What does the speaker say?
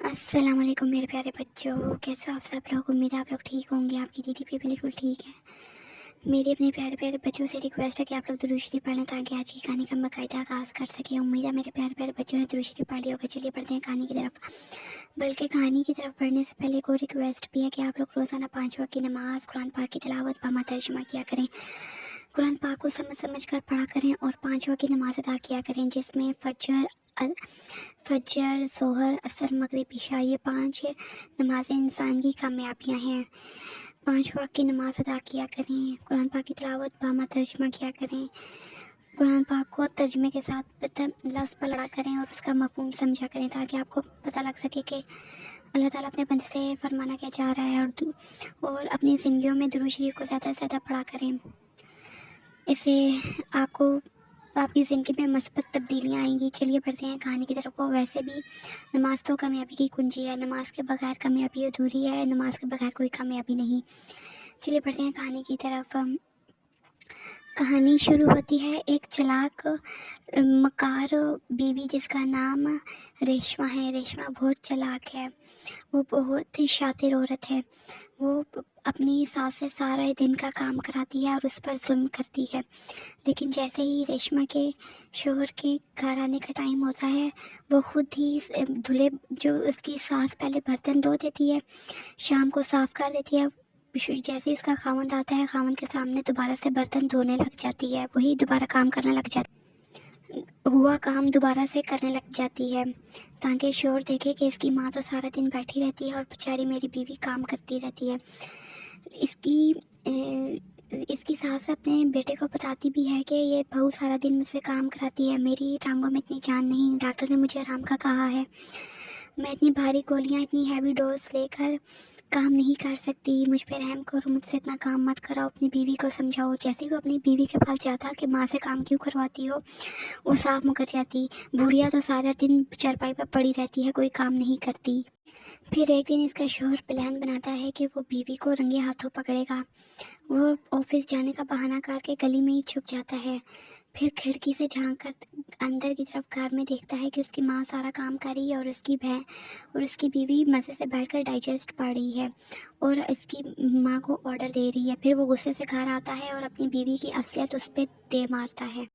السلام علیکم میرے پیارے بچوں، کیسے ہو آپ سب لوگ؟ امید ہے آپ لوگ ٹھیک ہوں گے۔ آپ کی دیدی بھی بالکل ٹھیک ہے۔ میری اپنے پیارے پیارے بچوں سے ریکویسٹ ہے کہ آپ لوگ درود شریف پڑھ لیں تاکہ آج کی کہانی کا باقاعدہ آغاز کر سکیں۔ امید ہے میرے پیارے پیارے بچوں نے درود شریف پڑھ لیا ہوگا۔ چلیے پڑھتے ہیں کہانی کی طرف۔ بلکہ کہانی کی طرف پڑھنے سے پہلے ایک اور ریکویسٹ بھی ہے کہ آپ لوگ روزانہ 5 وقت کی نماز، قرآن پاک کی تلاوت بامہ ترجمہ کیا کریں۔ قرآن پاک کو سمجھ سمجھ کر پڑھا کریں اور 5 وقت کی نماز ادا کیا کریں، جس میں فجر، ظہر، عصر، مغرب، عشاء، یہ 5 نمازیں انسان کی کامیابیاں ہیں۔ 5 وقت کی نماز ادا کیا کریں، قرآن پاک کی تلاوت بامہ ترجمہ کیا کریں، قرآن پاک کو ترجمے کے ساتھ لفظ پڑھا کریں اور اس کا مفہوم سمجھا کریں تاکہ آپ کو پتہ لگ سکے کہ اللہ تعالیٰ اپنے بندے سے فرمانا کیا چاہ رہا ہے، اور اپنی زندگیوں میں درود شریف کو زیادہ سے زیادہ پڑھا کریں۔ اس سے آپ کی زندگی میں مثبت تبدیلیاں آئیں گی۔ چلیے بڑھتے ہیں کہانی کی طرف۔ ویسے بھی نماز تو کامیابی کی کنجی ہے، نماز کے بغیر کامیابی ادھوری ہے، نماز کے بغیر کوئی کامیابی نہیں۔ چلیے بڑھتے ہیں کہانی کی طرف۔ کہانی شروع ہوتی ہے ایک چلاک مکار بیوی جس کا نام ریشما ہے۔ ریشما بہت چلاک ہے، وہ بہت ہی شاطر عورت ہے۔ وہ اپنی ساس سے سارا دن کا کام کراتی ہے اور اس پر ظلم کرتی ہے، لیکن جیسے ہی ریشما کے شوہر کے گھر آنے کا ٹائم ہوتا ہے، وہ خود ہی دھلے جو اس کی ساس پہلے برتن دھو دیتی ہے، شام کو صاف کر دیتی ہے۔ جیسے ہی اس کا خاوند آتا ہے، خاوند کے سامنے دوبارہ سے برتن دھونے لگ جاتی ہے، وہی دوبارہ کام کرنے لگ جاتی ہے، ہوا کام دوبارہ سے کرنے لگ جاتی ہے، تاکہ شوہر دیکھے کہ اس کی ماں تو سارا دن بیٹھی رہتی ہے اور بیچاری میری بیوی کام کرتی رہتی ہے۔ اس کی ساس اپنے بیٹے کو بتاتی بھی ہے کہ یہ بہو سارا دن مجھ سے کام کراتی ہے، میری ٹانگوں میں اتنی جان نہیں، ڈاکٹر نے مجھے آرام کا کہا ہے، میں اتنی بھاری گولیاں، اتنی ہیوی ڈوز لے کر کام نہیں کر سکتی، مجھ پہ رحم کرو، مجھ سے اتنا کام مت کراؤ، اپنی بیوی کو سمجھاؤ۔ جیسے ہی وہ اپنی بیوی کے پاس جاتا کہ ماں سے کام کیوں کرواتی ہو، وہ صاف مکر جاتی، بوڑھیا تو سارا دن چارپائی پہ پڑی رہتی ہے، کوئی کام نہیں کرتی۔ پھر ایک دن اس کا شوہر پلان بناتا ہے کہ وہ بیوی کو رنگے ہاتھوں پکڑے گا۔ وہ آفس جانے کا بہانہ کر کے گلی میں ہی چھپ جاتا ہے، پھر کھڑکی سے جھانک کر اندر کی طرف گھر میں دیکھتا ہے کہ اس کی ماں سارا کام کر رہی ہے اور اس کی بیوی مزے سے بیٹھ کر ڈائجسٹ پڑھ رہی ہے اور اس کی ماں کو آرڈر دے رہی ہے۔ پھر وہ غصے سے گھر آتا ہے اور اپنی بیوی کی اصلیت اس پہ دے مارتا ہے۔